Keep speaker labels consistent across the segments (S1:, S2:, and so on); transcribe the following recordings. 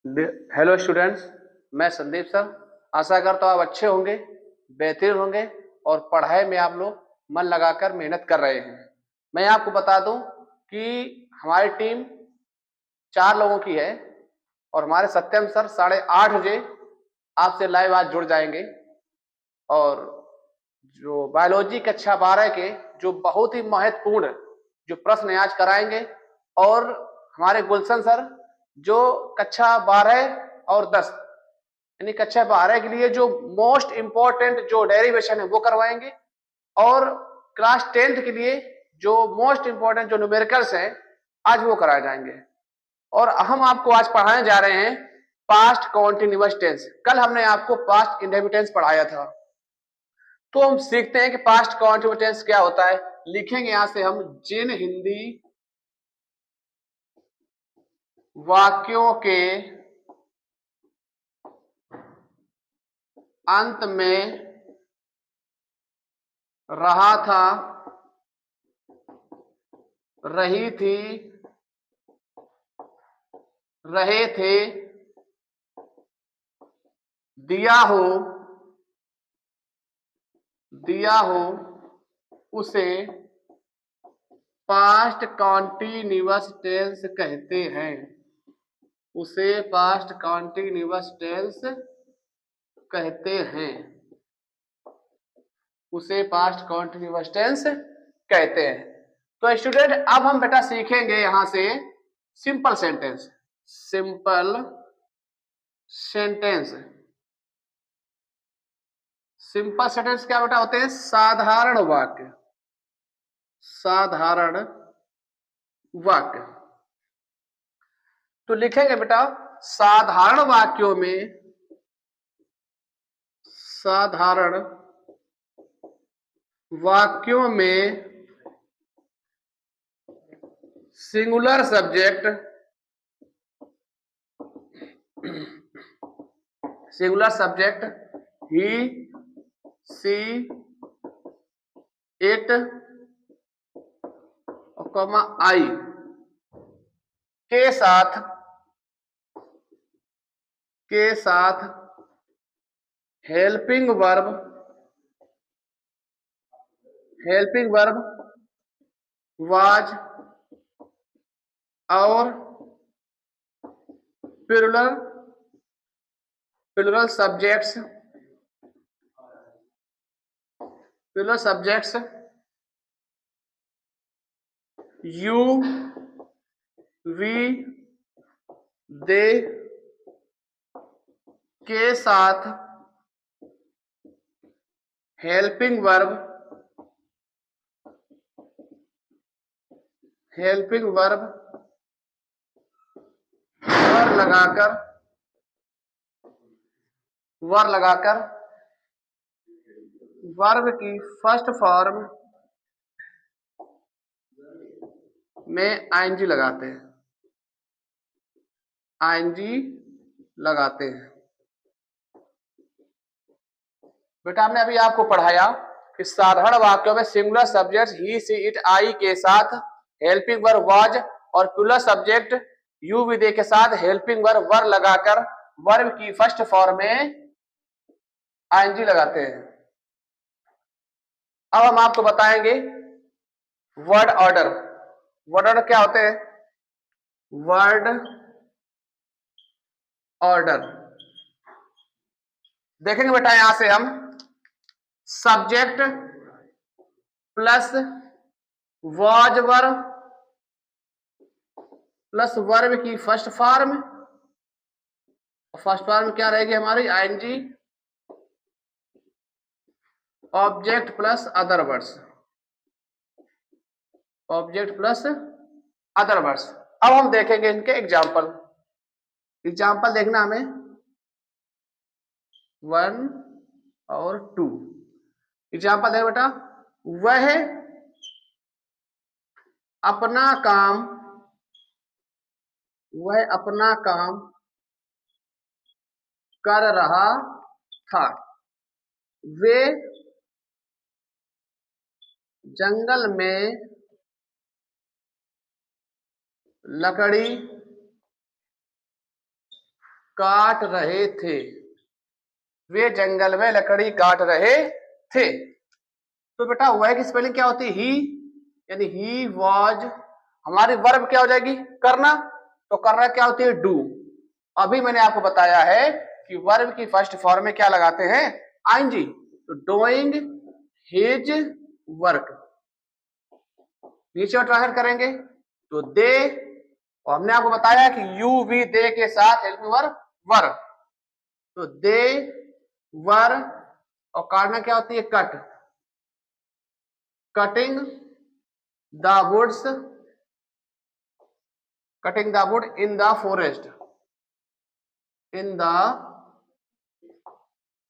S1: Hello students, मैं Sandeep sir. आशा करता हूँ आप अच्छे होंगे, बेहतर होंगे और पढ़ाई में आप लोग मन लगाकर मेहनत कर रहे हैं। मैं आपको बता दूं कि हमारी टीम 4 लोगों की है और हमारे सत्यम सर 8:30 बजे आपसे लाइव आज जुड़ जाएंगे और जो बायोलॉजी कक्षा 12 के जो बहुत ही महत्वपूर्ण जो प्रश्न आज कराएंगे और हमारे गुलशन सर जो कक्षा 12 और 10 यानी कक्षा 12 के लिए जो मोस्ट इंपॉर्टेंट जो डेरिवेशन है वो करवाएंगे और क्लास 10th के लिए जो मोस्ट इंपॉर्टेंट जो न्यूमेरिकल्स हैं आज वो कराए जाएंगे। और हम आपको आज पढ़ाने जा रहे हैं पास्ट कॉन्टिन्यूअस टेंस। कल हमने आपको पास्ट इंडेफिनिट टेंस पढ़ाया था, तो हम सीखते हैं कि पास्ट कॉन्टिन्यूअस टेंस क्या होता है। लिखेंगे यहां से हम जिन हिंदी वाक्यों के अंत में रहा था, रही थी, रहे थे, दिया हो उसे पास्ट कॉन्टिन्यूअस टेंस कहते हैं। उसे पास्ट कॉन्टिन्यूअस टेंस कहते हैं। उसे पास्ट कॉन्टिन्यूअस टेंस कहते हैं। तो स्टूडेंट अब हम बेटा सीखेंगे यहां से simple sentence. Simple sentence, simple sentence क्या बेटा होते हैं? साधारण वाक्य। साधारण वाक्य तो लिखेंगे बेटा साधारण वाक्यों में, साधारण वाक्यों में singular subject, singular subject he, she, it और कॉमा आई के साथ हेल्पिंग वर्ब वाज और plural subjects you, we, they के साथ हेल्पिंग वर्ब वर लगाकर वर्ब की फर्स्ट फॉर्म में आईएनजी लगाते हैं। बेटा हमने अभी आपको पढ़ाया कि साधारण वाक्यों में singular subject he, she, it, I के साथ हेल्पिंग वर्ब वाज और plural subject you, we, they के साथ हेल्पिंग वर्ब वर लगाकर वर्ब की फर्स्ट फॉर्म में आईएनजी लगाते हैं। अब हम आपको बताएंगे वर्ड ऑर्डर। वर्ड ऑर्डर क्या होते हैं? वर्ड ऑर्डर देखेंगे बेटा यहां से हम subject plus was verb plus verb की फर्स्ट फॉर्म क्या रहेगी हमारी? ING object plus other words. अब हम देखेंगे इनके एग्जाम्पल देखना हमें 1 और 2। एग्जाम्पल देख बेटा, वह अपना काम कर रहा था। वे जंगल में लकड़ी काट रहे थे, वे जंगल में लकड़ी काट रहे थे। तो बेटा वह की स्पेलिंग क्या होती है? ही, यानी ही वॉज। हमारी वर्ब क्या हो जाएगी? करना। तो करना क्या होती है? डू। अभी मैंने आपको बताया है कि वर्ब की फर्स्ट फॉर्म में क्या लगाते हैं? आईएनजी। तो डूइंग हिज वर्क। नीचे ट्रांसलेट करेंगे तो दे, और हमने आपको बताया कि यू वी दे के साथ हेल्पिंग वर्ब वर। तो दे वर, और काटना क्या होती है? Cut. Cutting the woods, cutting the wood in the forest, in the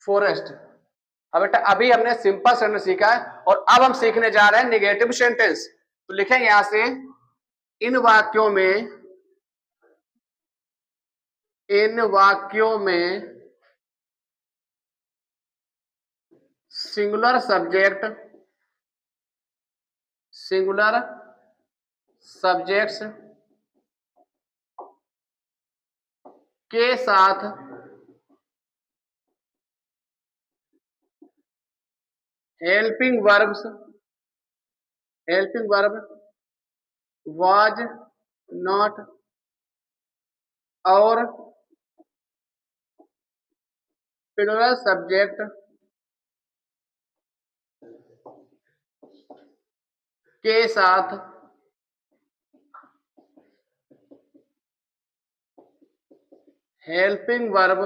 S1: forest. अब बेटा अभी हमने सिंपल सेंटेंस सीखा है और अब हम सीखने जा रहे हैं निगेटिव सेंटेंस। तो लिखेंगे यहां से, इन वाक्यों में, इन वाक्यों में सिंगुलर सब्जेक्ट, सिंगुलर सब्जेक्ट्स के साथ helping verbs, helping verb was, not और प्लूरल सब्जेक्ट के साथ हेल्पिंग वर्ब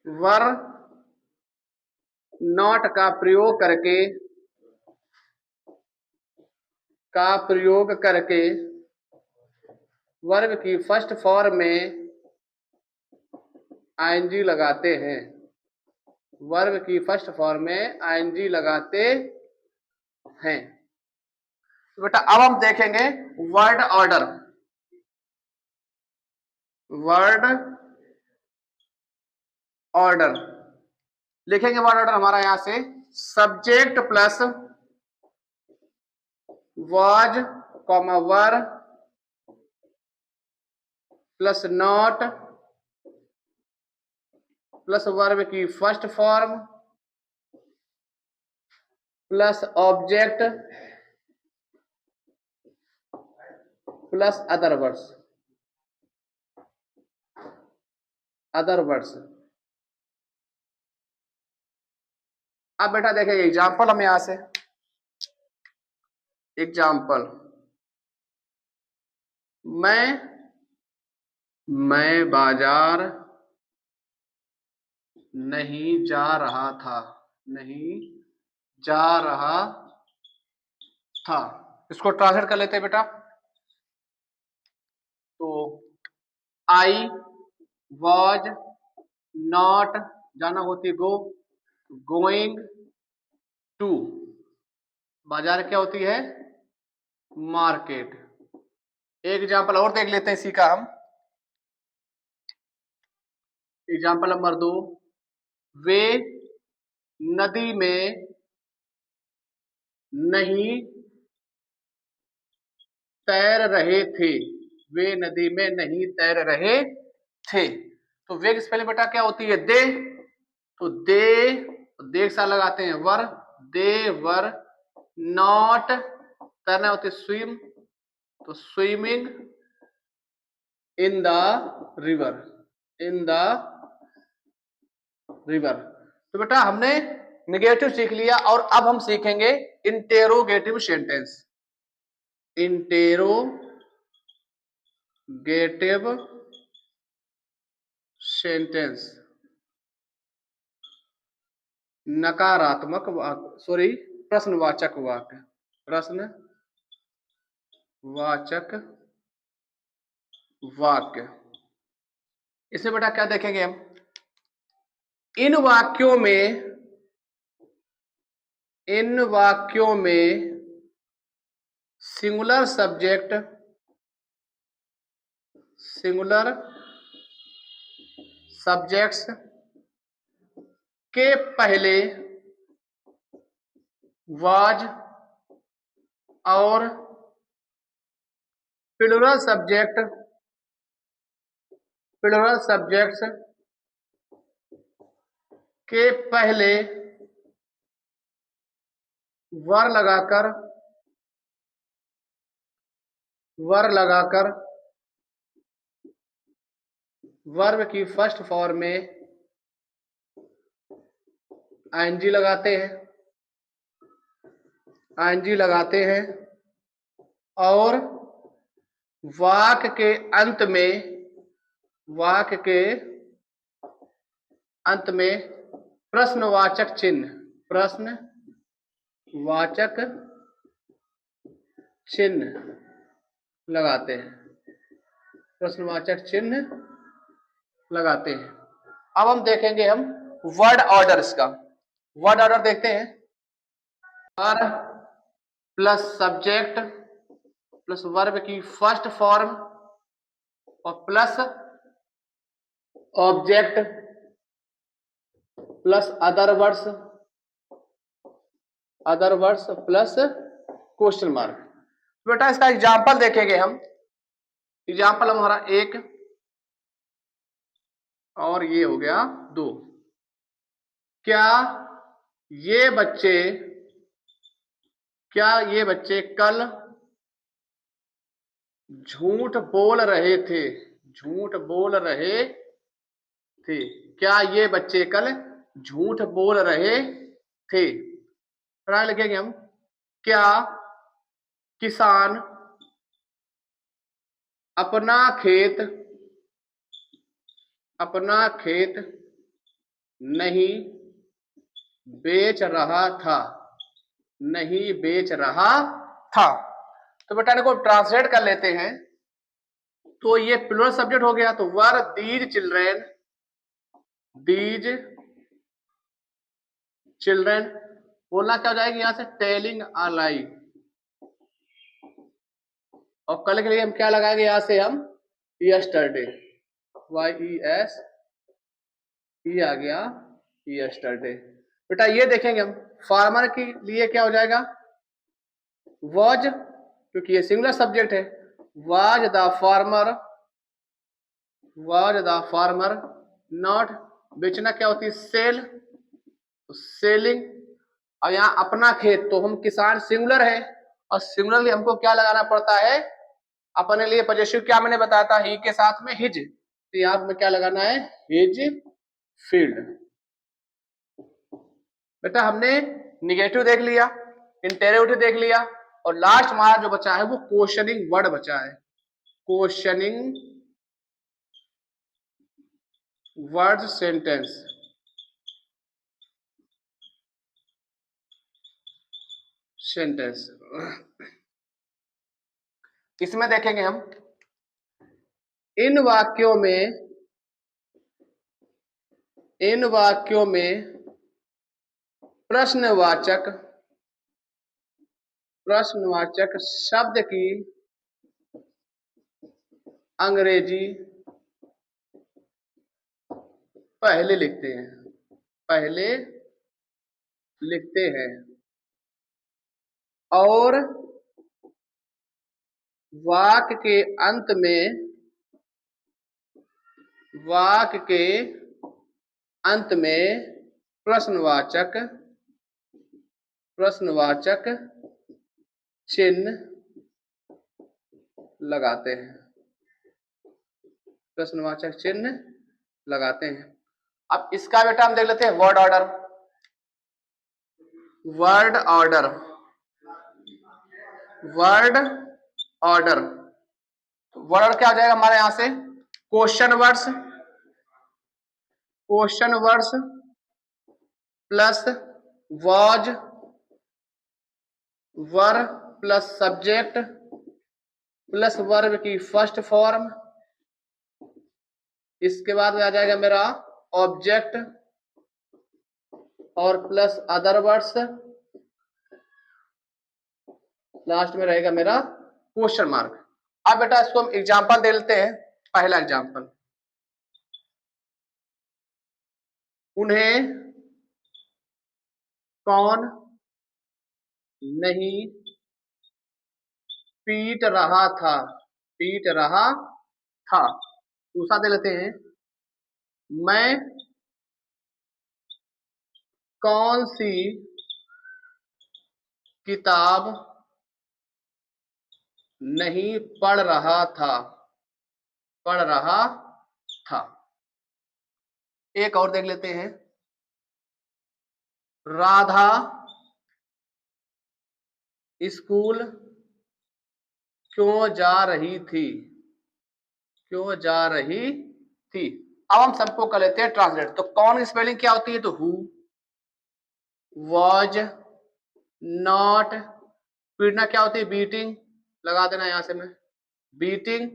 S1: वर नॉट का प्रयोग करके वर्ब की फर्स्ट फॉर्म में आईएनजी लगाते हैं, वर्ब की फर्स्ट फॉर्म में आईएनजी लगाते हैं। तो बेटा अब हम देखेंगे वर्ड ऑर्डर। वर्ड ऑर्डर लिखेंगे, वर्ड ऑर्डर हमारा यहां से subject plus was comma were plus not plus verb की first form plus object plus other words, other words. अब बेटा देखेंगे एग्जाम्पल, हम यहां से एग्जाम्पल, मैं बाजार नहीं जा रहा था, नहीं जा रहा था। इसको ट्रांसलेट कर लेते हैं बेटा। तो आई वॉज नॉट, जाना होती है गो, गोइंग टू, बाजार क्या होती है? मार्केट। एक एग्जाम्पल और देख लेते हैं इसी का हम। एग्जाम्पल नंबर 2, वे नदी में नहीं तैर रहे थे, वे नदी में नहीं तैर रहे थे। तो वे की स्पेलिंग बेटा क्या होती है? दे। तो दे एक साथ लगाते हैं वर, दे वर नॉट, तैरना होती है स्विम, तो swimming in the river, in the river. तो बेटा हमने निगेटिव सीख लिया और अब हम सीखेंगे इंटेरोगेटिव सेंटेंस। इंटेरोगेटिव सेंटेंस, नकारात्मक वाक्य, सॉरी प्रश्नवाचक वाक्य, प्रश्नवाचक वाक्य। इसमें बेटा क्या देखेंगे हम? इन वाक्यों में सिंगुलर सब्जेक्ट, सिंगुलर सब्जेक्ट्स के पहले वाज और प्लूरल सब्जेक्ट प्लूरल सब्जेक्ट्स के पहले वर लगाकर वर्ब की फर्स्ट फॉर्म में आईएनजी लगाते हैं और वाक्य के अंत में प्रश्नवाचक चिन्ह लगाते हैं। अब हम देखेंगे वर्ड ऑर्डर्स का। वर्ड ऑर्डर देखते हैं। Verb plus subject plus verb की फर्स्ट फॉर्म और plus object plus other words plus question mark. बेटा इसका एग्जाम्पल देखेंगे हम। एग्जाम्पल हमारा 1 और ये हो गया 2। क्या ये बच्चे कल झूठ बोल रहे थे? क्या ये बच्चे कल झूठ बोल रहे थे? फिर आगे लिखेंगे हम, क्या किसान अपना खेत नहीं बेच रहा था? तो बेटा इनको ट्रांसलेट कर लेते हैं। तो ये प्लूरल सब्जेक्ट हो गया, तो वर दीज चिल्ड्रेन बोलना क्या हो जाएगी यहां से? टेलिंग अ लाई। और कल के लिए हम क्या लगाएंगे यहां से? हम यस्टरडे, YES आ गया यस्टरडे। बेटा ये देखेंगे हम, फार्मर के लिए क्या हो जाएगा? वॉज, क्योंकि ये सिंगुलर सब्जेक्ट है। वॉज द फार्मर नॉट, बेचना क्या होती है? Sell, selling. और यहाँ अपना खेत, तो हम किसान सिंगुलर है और सिंगुलरली हमको क्या लगाना पड़ता है? अपने लिए पॉजेसिव क्या मैंने बताया था? ही के साथ में हिज, तो यहाँ में क्या लगाना है? His field. बेटा हमने निगेटिव देख लिया, इंटेरोगेटिव देख लिया और लास्ट हमारा जो बचा है वो क्वेश्चनिंग वर्ड बचा है। Questioning word sentence. इसमें देखेंगे हम, इन वाक्यों में प्रश्नवाचक शब्द की अंग्रेजी पहले लिखते हैं और वाक्य के अंत में प्रश्नवाचक चिन्ह लगाते हैं। अब इसका बेटा हम देख लेते हैं वर्ड ऑर्डर। वर्ड ऑर्डर क्या हो जाएगा हमारे यहां से? Question words plus was were plus subject plus verb की फर्स्ट फॉर्म। इसके बाद में आ जाएगा मेरा ऑब्जेक्ट और प्लस अदर वर्ड्स। लास्ट में रहेगा मेरा क्वेश्चन मार्क। अब बेटा इसको हम एग्जांपल दे लेते हैं। पहला एग्जांपल, उन्हें कौन नहीं पीट रहा था? दूसरा दे लेते हैं, मैं कौन सी किताब नहीं पढ़ रहा था, पढ़ रहा था। एक और देख लेते हैं, राधा स्कूल क्यों जा रही थी, क्यों जा रही थी। अब हम सबको कर लेते हैं ट्रांसलेट। तो कौन की स्पेलिंग क्या होती है, तो हु, वॉज, नॉट, पीटना क्या होती है, बीटिंग, लगा देना यहां से मैं, बीटिंग,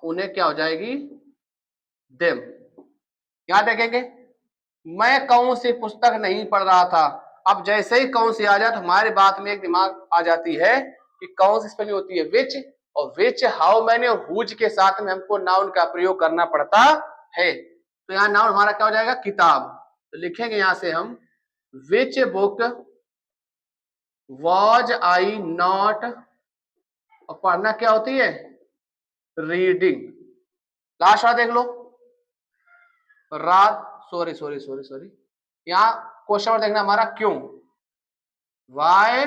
S1: उन्हें क्या हो जाएगी, देम। यहां देखेंगे, मैं कौन सी पुस्तक नहीं पढ़ रहा था। अब जैसे ही कौन सी आ जाए तो हमारी बात में एक दिमाग आ जाती है कि कौन सी स्पेलिंग होती है विच, और विच, हाउ मैनी और हुज के साथ में हमको नाउन का प्रयोग करना पड़ता है। तो यहाँ नाउन हमारा क्या हो जाएगा, किताब। तो लिखेंगे यहां से हम, which book was I not, और पढ़ना क्या होती है, रीडिंग। लास्ट वाला देख लो, रात, सॉरी सॉरी सॉरी सॉरी, यहाँ क्वेश्चन वर्ड देखना हमारा, क्यों, why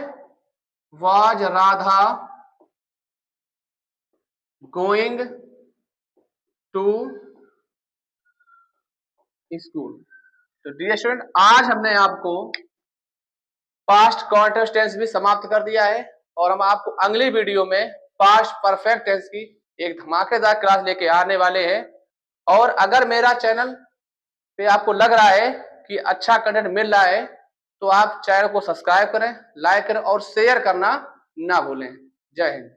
S1: was Radha going to school. तो डियर स्टूडेंट, आज हमने आपको पास्ट कंटीन्यूअस टेंस भी समाप्त कर दिया है, और हम आपको अगली वीडियो में पास्ट परफेक्ट टेंस की एक धमाकेदार क्लास लेके आने वाले हैं। और अगर मेरा चैनल पे आपको लग रहा है कि अच्छा कंटेंट मिल रहा है, तो आप चैनल को सब्सक्राइब करें, लाइक करें और शेयर करना ना भूलें। जय हिंद।